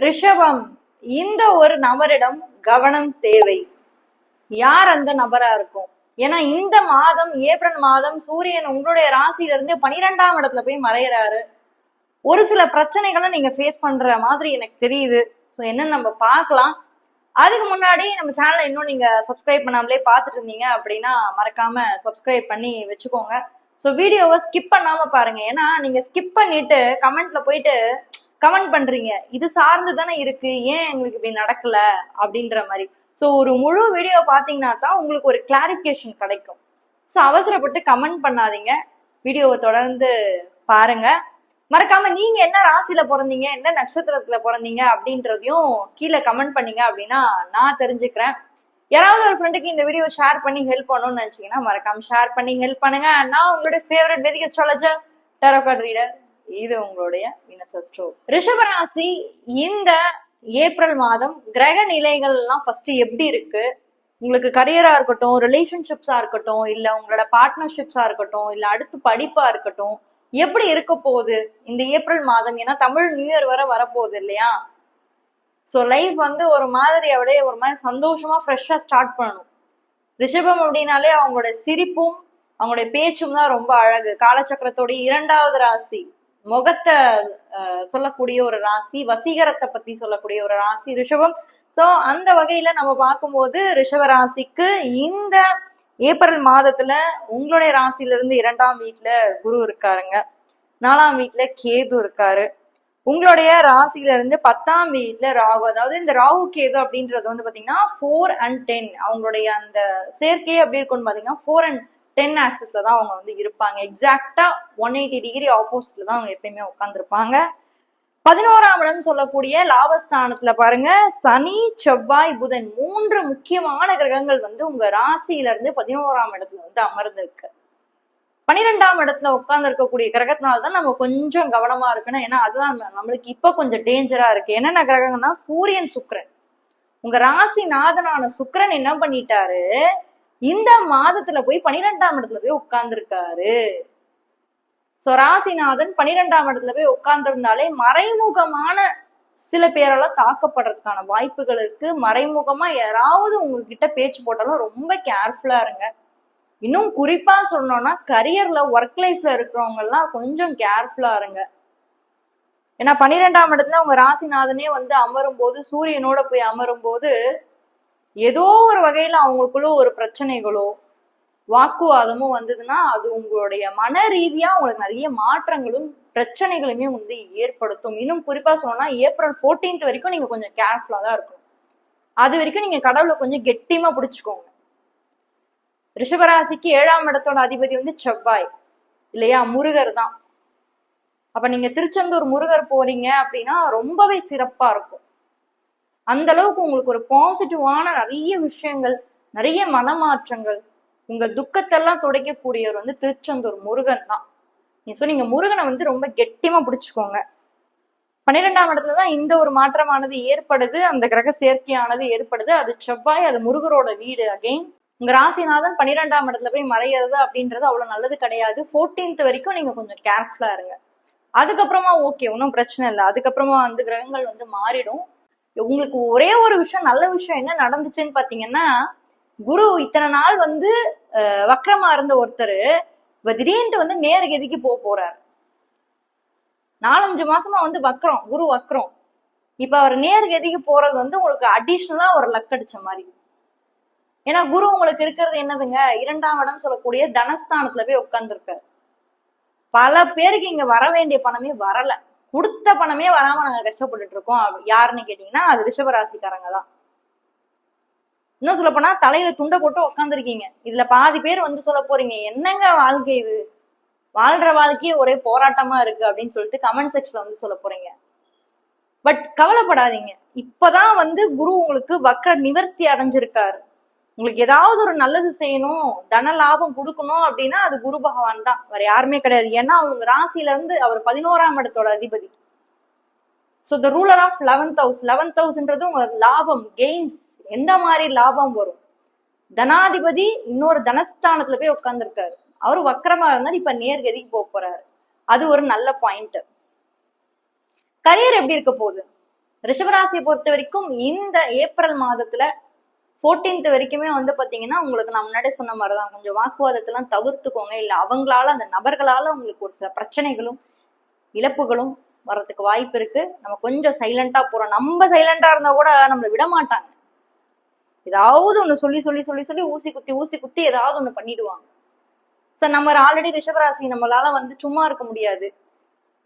ரிஷபம், இந்த ஒரு நபரிடம் கவனம் தேவை. யார் அந்த நபரா இருக்கும்? ஏன்னா இந்த மாதம் ஏப்ரல் மாதம் சூரியன் உங்களுடைய ராசியில இருந்து 12ஆம் இடத்துல போய் மறையிறாரு. ஒரு சில பிரச்சனைகளை நீங்க ஃபேஸ் பண்ற மாதிரி எனக்கு தெரியுது. ஸோ என்னன்னு நம்ம பார்க்கலாம். அதுக்கு முன்னாடி நம்ம சேனலை இன்னும் நீங்க சப்ஸ்கிரைப் பண்ணாமலே பார்த்துட்டு இருந்தீங்க அப்படின்னா மறக்காம சப்ஸ்கிரைப் பண்ணி வச்சுக்கோங்க. ஸோ வீடியோவை ஸ்கிப் பண்ணாம பாருங்க. ஏன்னா நீங்க ஸ்கிப் பண்ணிட்டு கமெண்ட்ல போயிட்டு கமெண்ட் பண்றீங்க, இது சார்ந்து தானே இருக்கு, ஏன் எங்களுக்கு இப்படி நடக்கல அப்படின்ற மாதிரி. ஸோ ஒரு முழு வீடியோ பார்த்தீங்கன்னா தான் உங்களுக்கு ஒரு கிளாரிஃபிகேஷன் கிடைக்கும். ஸோ அவசரப்பட்டு கமெண்ட் பண்ணாதீங்க, வீடியோவை தொடர்ந்து பாருங்க. மறக்காம நீங்க என்ன ராசியில பிறந்தீங்க, என்ன நட்சத்திரத்துல பிறந்தீங்க அப்படின்றதையும் கீழே கமெண்ட் பண்ணீங்க அப்படின்னா நான் தெரிஞ்சுக்கிறேன். யாராவது ஒரு ஃப்ரெண்டுக்கு இந்த வீடியோ ஷேர் பண்ணி ஹெல்ப் பண்ணணும்னு நினைச்சீங்கன்னா மறக்காம ஷேர் பண்ணி ஹெல்ப் பண்ணுங்க. நான் உங்களுடைய ஃபேவரட் வேதிக் அஸ்ட்ராலஜர், டாரோ கார்ட் ரீடர், இது உங்களுடைய வினசஸ்ட்ரோ. ரிஷபராசி, இந்த ஏப்ரல் மாதம் கிரக நிலைகள் எல்லாம் ஃபர்ஸ்ட் எப்படி இருக்கு? உங்களுக்கு கரியரா இருக்கட்டும், ரிலேஷன்ஷிப்ஸா இருக்கட்டும், இல்ல உங்களோட பார்ட்னர்ஷிப்ஸா இருக்கட்டும், இல்ல அடுத்து படிப்பா இருக்கட்டும், எப்படி இருக்க போகுது இந்த ஏப்ரல் மாதம்? ஏன்னா தமிழ் நியூ இயர் வர வரப்போகுது இல்லையா? ஸோ லைஃப் வந்து ஒரு மாதிரி அப்படியே ஒரு மாதிரி சந்தோஷமா ஃப்ரெஷ்ஷா ஸ்டார்ட் பண்ணணும். ரிஷபம் அப்படின்னாலே அவங்களோட சிரிப்பும் அவங்களுடைய பேச்சும் தான் ரொம்ப அழகு. காலச்சக்கரத்தோடைய 2வது ராசி, முகத்தை சொல்லக்கூடிய ஒரு ராசி, வசீகரத்தை பத்தி சொல்லக்கூடிய ஒரு ராசி ரிஷபம். ஸோ அந்த வகையில நம்ம பார்க்கும்போது ரிஷப ராசிக்கு இந்த ஏப்ரல் மாதத்துல உங்களுடைய ராசியில இருந்து 2ஆம் வீட்டுல குரு இருக்காருங்க, 4ஆம் வீட்டுல கேது இருக்காரு, உங்களுடைய ராசியில இருந்து 10ஆம் வீட்டுல ராகு. அதாவது இந்த ராகு கேது அப்படின்றது வந்து பாத்தீங்கன்னா 4 and 10 அவங்களுடைய அந்த சேர்க்கையே அப்படி இருக்கும்னு பாத்தீங்கன்னா 4 and 10 ஆக்சிஸ்ல தான் அவங்க வந்து இருப்பாங்க. எக்ஸாக்டா 180 டிகிரி ஆப்போசிட்ல தான் அவங்க எப்பயுமே உட்காந்துருப்பாங்க. 11ஆம் இடம் சொல்லக்கூடிய லாபஸ்தானத்துல பாருங்க, சனி, செவ்வாய், புதன் 3 முக்கியமான கிரகங்கள் வந்து உங்க ராசியில இருந்து 11ஆம் இடத்துல வந்து அமர்ந்திருக்கு. 12ஆம் இடத்துல உட்கார்ந்து இருக்கக்கூடிய கிரகத்தினால்தான் நம்ம கொஞ்சம் கவனமா இருக்கணும். ஏன்னா அதுதான் நம்மளுக்கு இப்ப கொஞ்சம் டேஞ்சரா இருக்கு. என்னென்ன கிரகங்கள்னா சூரியன், சுக்கிரன். உங்க ராசி நாதனான சுக்கிரன் என்ன பண்ணிட்டாரு, இந்த மாதத்துல போய் 12ஆம் இடத்துல போய் உட்கார்ந்துருக்காரு. சோ ராசிநாதன் 12ஆம் இடத்துல போய் உட்கார்ந்து இருந்தாலே மறைமுகமான சில பேரெல்லாம் தாக்கப்படுறதுக்கான வாய்ப்புகள் இருக்கு. மறைமுகமா யாராவது உங்ககிட்ட பேச்சு போட்டாலும் ரொம்ப கேர்ஃபுல்லா இருங்க. இன்னும் குறிப்பா சொன்னோம்னா கரியர்ல, ஒர்க் லைஃப்ல இருக்கிறவங்க எல்லாம் கொஞ்சம் கேர்ஃபுல்லா இருங்க. ஏன்னா 12ஆம் இடத்துல உங்க ராசிநாதனே வந்து அமரும் போது, சூரியனோட போய் அமரும் போது ஏதோ ஒரு வகையில அவங்களுக்குள்ள ஒரு பிரச்சனைகளோ வாக்குவாதமும் வந்ததுன்னா அது உங்களுடைய மன ரீதியா உங்களுக்கு நிறைய மாற்றங்களும் பிரச்சனைகளுமே வந்து ஏற்படுத்தும். இன்னும் குறிப்பா சொன்னா ஏப்ரல் 14th வரைக்கும் நீங்க கொஞ்சம் கேர்ஃபுல்லா தான் இருக்கணும். அது வரைக்கும் நீங்க கடவுளை கொஞ்சம் கெட்டியமா பிடிச்சுக்கோங்க. ரிஷபராசிக்கு 7ஆம் இடத்தோட அதிபதி வந்து செவ்வாய் இல்லையா, முருகர் தான். அப்ப நீங்க திருச்செந்தூர் முருகர் போறீங்க அப்படின்னா ரொம்பவே சிறப்பா இருக்கும். அந்த அளவுக்கு உங்களுக்கு ஒரு பாசிட்டிவான நிறைய விஷயங்கள், நிறைய மனமாற்றங்கள், உங்க துக்கத்தெல்லாம் துடைக்கக்கூடியவர் வந்து திருச்செந்தூர் முருகன் தான். நீங்க முருகனை வந்து ரொம்ப கெட்டியமா பிடிச்சுக்கோங்க. 12ஆம் இடத்துலதான் இந்த ஒரு மாற்றமானது ஏற்படுது, அந்த கிரக சேர்க்கையானது ஏற்படுது. அது செவ்வாய், அது முருகரோட வீடு. அகைன் உங்க ராசிநாதன் 12ஆம் இடத்துல போய் மறையிறது அப்படின்றது அவ்வளவு நல்லது கிடையாது. 14th வரைக்கும் நீங்க கொஞ்சம் கேர்ஃபுல்லா இருங்க. அதுக்கப்புறமா ஓகே, ஒன்றும் பிரச்சனை இல்லை. அதுக்கப்புறமா அந்த கிரகங்கள் வந்து மாறிடும். உங்களுக்கு ஒரே ஒரு விஷயம், நல்ல விஷயம் என்ன நடந்துச்சுன்னு பாத்தீங்கன்னா, குரு இத்தனை நாள் வந்து வக்ரமா இருந்த ஒருத்தர் திடீர்னு வந்து நேர்கதிக்கு போறாரு. 4-5 மாசமா வந்து வக்ரம், குரு வக்ரம். இப்ப அவர் நேர்கதிக்கு போறது வந்து உங்களுக்கு அடிஷ்னலா ஒரு லக் அடிச்ச மாதிரி. ஏன்னா குரு உங்களுக்கு இருக்கிறது என்னதுங்க, 2ஆம் இடம் சொல்லக்கூடிய தனஸ்தானத்துல போய் உட்கார்ந்துருக்காரு. பல பேருக்கு இங்க வர வேண்டிய பணமே வரல, கொடுத்த பணமே வராம நாங்க கஷ்டப்பட்டுட்டு இருக்கோம். யாருன்னு கேட்டீங்கன்னா அது ரிஷபராசிக்காரங்க தான். இன்னும் சொல்ல போனா தலையில துண்டை போட்டு உட்காந்துருக்கீங்க. இதுல பாதி பேர் வந்து சொல்ல போறீங்க, என்னங்க வாழ்க்கை இது, வாழ்ற வாழ்க்கையே ஒரே போராட்டமா இருக்கு அப்படின்னு சொல்லிட்டு கமெண்ட் செக்ஷன்ல வந்து சொல்ல போறீங்க. பட் கவலைப்படாதீங்க, இப்பதான் வந்து குரு உங்களுக்கு வக்ர நிவர்த்தி அடைஞ்சிருக்காரு. உங்களுக்கு ஏதாவது ஒரு நல்லது செய்யணும், தன லாபம் கொடுக்கணும் அப்படின்னா அது குரு பகவான் தான், வேற யாருமே கிடையாது. ஏன்னா அவங்க ராசியில இருந்து அவர் 11ஆம் இடத்தோட அதிபதி. So the ruler of 11th house. 11th houseன்றது உங்க லாபம், கெயின்ஸ். எந்த மாதிரி லாபம் வரும்? தனாதிபதி இன்னொரு தனஸ்தானத்துல போய் உட்கார்ந்துருக்காரு. அவரு வக்கரமா இருந்தாலும் இப்ப நேர்கதிக்கு போறாரு. அது ஒரு நல்ல பாயிண்ட். கரியர் எப்படி இருக்க போகுது? ரிஷபராசியை பொறுத்த வரைக்கும் இந்த ஏப்ரல் மாதத்துல 14th வரைக்குமே வந்து பாத்தீங்கன்னா உங்களுக்கு நான் முன்னாடியே சொன்ன மாதிரிதான் கொஞ்சம் வாக்குவாதத்தெல்லாம் தவிர்த்துக்கோங்க. இல்ல அவங்களால அந்த நபர்களால உங்களுக்கு ஒரு சில பிரச்சனைகளும் இழப்புகளும் வர்றதுக்கு வாய்ப்பு இருக்கு. நம்ம கொஞ்சம் சைலண்டா போறோம். நம்ம சைலண்டா இருந்தா கூட நம்மளை விட மாட்டாங்க. ஏதாவது ஒண்ணு சொல்லி சொல்லி சொல்லி சொல்லி ஊசி குத்தி ஏதாவது ஒண்ணு பண்ணிடுவாங்க. சார் நம்ம ஆல்ரெடி ரிஷபராசி, நம்மளால வந்து சும்மா இருக்க முடியாது.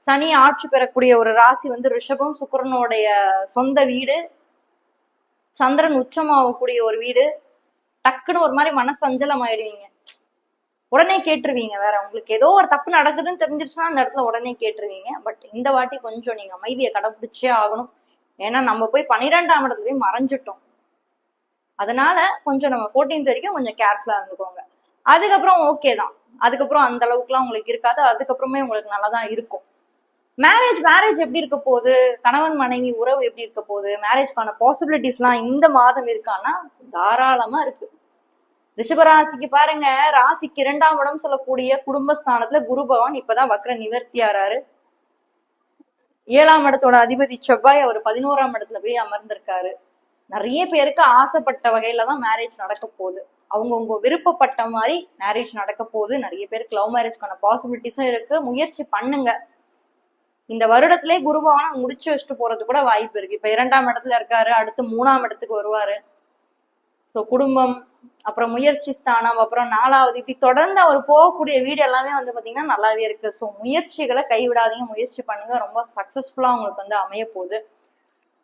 சனி ஆட்சி பெறக்கூடிய ஒரு ராசி வந்து ரிஷபம், சுக்கிரனுடைய சொந்த வீடு, சந்திரன் உச்சமாகக்கூடிய ஒரு வீடு. டக்குன்னு ஒரு மாதிரி மனசஞ்சலம் ஆயிடுவீங்க, உடனே கேட்டுருவீங்க. வேற உங்களுக்கு ஏதோ ஒரு தப்பு நடக்குதுன்னு தெரிஞ்சிருச்சுன்னா அந்த இடத்துல உடனே கேட்டுருவீங்க. பட் இந்த வாட்டி கொஞ்சம் நீங்க அமைதியை கடைபிடிச்சே ஆகணும். ஏன்னா நம்ம போய் 12ஆம் இடத்துல போய் மறைஞ்சிட்டோம். அதனால கொஞ்சம் நம்ம 14th வரைக்கும் கொஞ்சம் கேர்ஃபுல்லா இருந்துக்கோங்க. அதுக்கப்புறம் ஓகே தான். அதுக்கப்புறம் அந்த அளவுக்குலாம் உங்களுக்கு இருக்காது. அதுக்கப்புறமே உங்களுக்கு நல்லாதான் இருக்கும். மேரேஜ் எப்படி இருக்க போகுது, கணவன் மனைவி உறவு எப்படி இருக்க போகுது, மேரேஜ்க்கான பாசிபிலிட்டிஸ் எல்லாம் இந்த மாதம் இருக்கான்னா தாராளமா இருக்கு. ரிஷபராசிக்கு பாருங்க, ராசிக்கு 2ஆம் இடம் சொல்லக்கூடிய குடும்பஸ்தானத்துல குரு பகவான் இப்பதான் வக்ர நிவர்த்தி ஆறாரு. 7ஆம் இடத்தோட அதிபதி செவ்வாய் அவர் 11ஆம் இடத்துல போய் அமர்ந்திருக்காரு. நிறைய பேருக்கு ஆசைப்பட்ட வகையில தான் மேரேஜ் நடக்க போகுது. அவங்கவுங்க விருப்பப்பட்ட மாதிரி மேரேஜ் நடக்க போகுது. நிறைய பேருக்கு லவ் மேரேஜ்க்கான பாசிபிலிட்டிஸும் இருக்கு. முயற்சி பண்ணுங்க. இந்த வருடத்திலே குரு பகவான் முடிச்சு வச்சுட்டு போறது கூட வாய்ப்பு இருக்கு. இப்ப 2ஆம் இடத்துல இருக்காரு, அடுத்து 3ஆம் இடத்துக்கு வருவாரு. ஸோ குடும்பம், அப்புறம் முயற்சி ஸ்தானம், அப்புறம் 4வது, இப்படி தொடர்ந்து அவர் போகக்கூடிய வீடு எல்லாமே வந்து பாத்தீங்கன்னா நல்லாவே இருக்கு. ஸோ முயற்சிகளை கைவிடாதீங்க, முயற்சி பண்ணுங்க. ரொம்ப சக்சஸ்ஃபுல்லா உங்களுக்கு வந்து அமைய போகுது.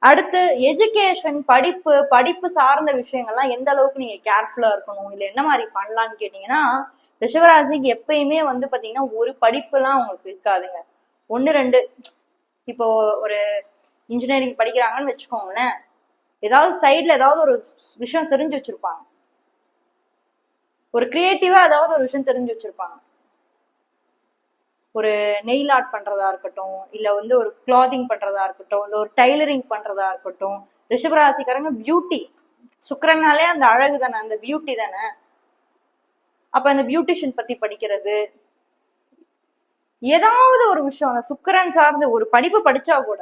அடுத்து எஜுகேஷன், படிப்பு சார்ந்த விஷயங்கள்லாம் எந்த அளவுக்கு நீங்க கேர்ஃபுல்லா இருக்கணும், இல்ல என்ன மாதிரி பண்ணலாம்னு கேட்டீங்கன்னா, ரிஷபராசிக்கு எப்பயுமே வந்து பாத்தீங்கன்னா ஒரு படிப்புலாம் உங்களுக்கு இருக்காதுங்க. 1 2 இப்போ ஒரு இன்ஜினியரிங் படிக்கிறாங்கன்னு வச்சுக்கோங்களேன், ஏதாவது சைட்ல ஏதாவது ஒரு விஷயம் தெரிஞ்சு வச்சிருப்பாங்க. ஒரு கிரியேட்டிவா ஏதாவது ஒரு விஷயம் தெரிஞ்சு வச்சிருப்பாங்க. ஒரு நெயில் ஆர்ட் பண்றதா இருக்கட்டும், இல்ல வந்து ஒரு கிளாத்திங் பண்றதா இருக்கட்டும், இல்ல ஒரு டைலரிங் பண்றதா இருக்கட்டும். ரிஷபராசிக்காரங்க பியூட்டி, சுக்கிரனாலே அந்த அழகு தானே, அந்த பியூட்டி தானே. அப்ப அந்த பியூட்டிஷியன் பத்தி படிக்கிறது, ஏதாவது ஒரு விஷயம், அந்த சுக்கிரன் சார்ந்த ஒரு படிப்பு படிச்சா கூட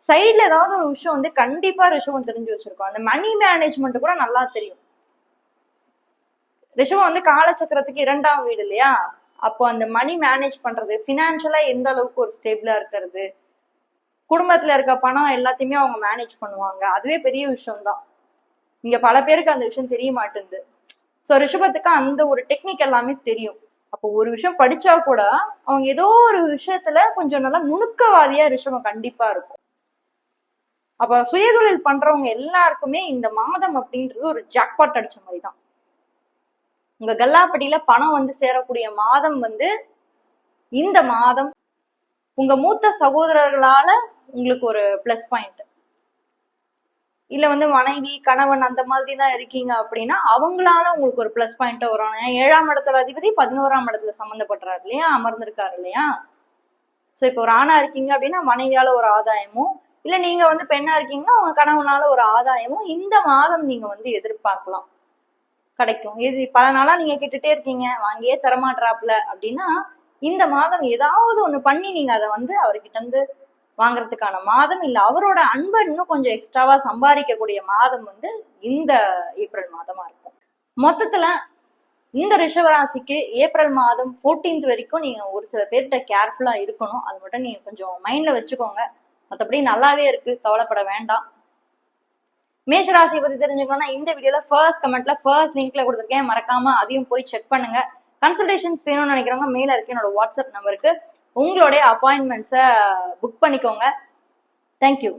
சைட்ல ஏதாவது ஒரு விஷயம் வந்து கண்டிப்பா ரிஷபம் தெரிஞ்சு வச்சிருக்கோம். அந்த மணி மேனேஜ்மெண்ட் கூட நல்லா தெரியும். ரிஷபம் வந்து காலச்சக்கரத்துக்கு 2ஆம் வீடு இல்லையா, அப்போ அந்த மணி மேனேஜ் பண்றது, பினான்சியலா எந்த அளவுக்கு ஒரு ஸ்டேபிளா இருக்கிறது, குடும்பத்துல இருக்க பணம் எல்லாத்தையுமே அவங்க மேனேஜ் பண்ணுவாங்க. அதுவே பெரிய விஷயம் தான். இங்க பல பேருக்கு அந்த விஷயம் தெரிய மாட்டேங்குது. ஸோ ரிஷபத்துக்கு அந்த ஒரு டெக்னிக் எல்லாமே தெரியும். அப்போ ஒரு விஷயம் படிச்சா கூட அவங்க ஏதோ ஒரு விஷயத்துல கொஞ்சம் நல்லா நுணுக்கவாதியா ரிஷபம் கண்டிப்பா இருக்கும். அப்ப சுயதொழில் பண்றவங்க எல்லாருக்குமே இந்த மாதம் அப்படின்றது ஒரு ஜாக்பாட் அடிச்ச மாதிரி தான். உங்க கல்லாப்பட்டியில பணம் வந்து சேரக்கூடிய மாதம் வந்து இந்த மாதம். உங்க மூத்த சகோதரர்களால உங்களுக்கு ஒரு பிளஸ் பாயிண்ட், இல்ல வந்து மனைவி கணவன் அந்த மாதிரி தான் இருக்கீங்க அப்படின்னா அவங்களால உங்களுக்கு ஒரு பிளஸ் பாயிண்ட் வரும். 7ஆம் இடத்தோட அதிபதி 11ஆம் இடத்துல சம்மந்தப்படுறாரு இல்லையா, அமர்ந்திருக்காரு இல்லையா. ஸோ இப்போ ஒரு ஆணா இருக்கீங்க அப்படின்னா மனைவியால ஒரு ஆதாயமும், இல்ல நீங்க வந்து பெண்ணா இருக்கீங்கன்னா உங்க கணவனால ஒரு ஆதாயமும் இந்த மாதம் நீங்க வந்து எதிர்பார்க்கலாம், கிடைக்கும். இது பல நாளா நீங்க கேட்டுட்டே இருக்கீங்க, வாங்கியே தரமாட்டாப்ல அப்படின்னா இந்த மாதம் ஏதாவது ஒண்ணு பண்ணி நீங்க அதை வந்து அவர்கிட்ட இருந்து வாங்குறதுக்கான மாதம், இல்ல அவரோட அன்பை இன்னும் கொஞ்சம் எக்ஸ்ட்ராவா சம்பாதிக்கக்கூடிய மாதம் வந்து இந்த ஏப்ரல் மாதமா இருக்கும். மொத்தத்துல இந்த ரிஷபராசிக்கு ஏப்ரல் மாதம் 14th வரைக்கும் நீங்க ஒரு சில பேர்கிட்ட கேர்ஃபுல்லா இருக்கணும். அது மட்டும் நீங்க கொஞ்சம் மைண்ட்ல வச்சுக்கோங்க. மற்றபடி நல்லாவே இருக்கு, கவலைப்பட வேண்டாம். மேஷராசியை பத்தி தெரிஞ்சுக்கணும்னா இந்த வீடியோல ஃபர்ஸ்ட் கமெண்ட்ல ஃபர்ஸ்ட் லிங்க்ல கொடுத்துருக்கேன், மறக்காம அதையும் போய் செக் பண்ணுங்க. கன்சல்டேஷன்ஸ் வேணும்னு நினைக்கிறவங்க மேல இருக்கு என்னோட வாட்ஸ்அப் நம்பருக்கு உங்களுடைய அப்பாயின்மெண்ட்ஸை புக் பண்ணிக்கோங்க. தேங்க்யூ.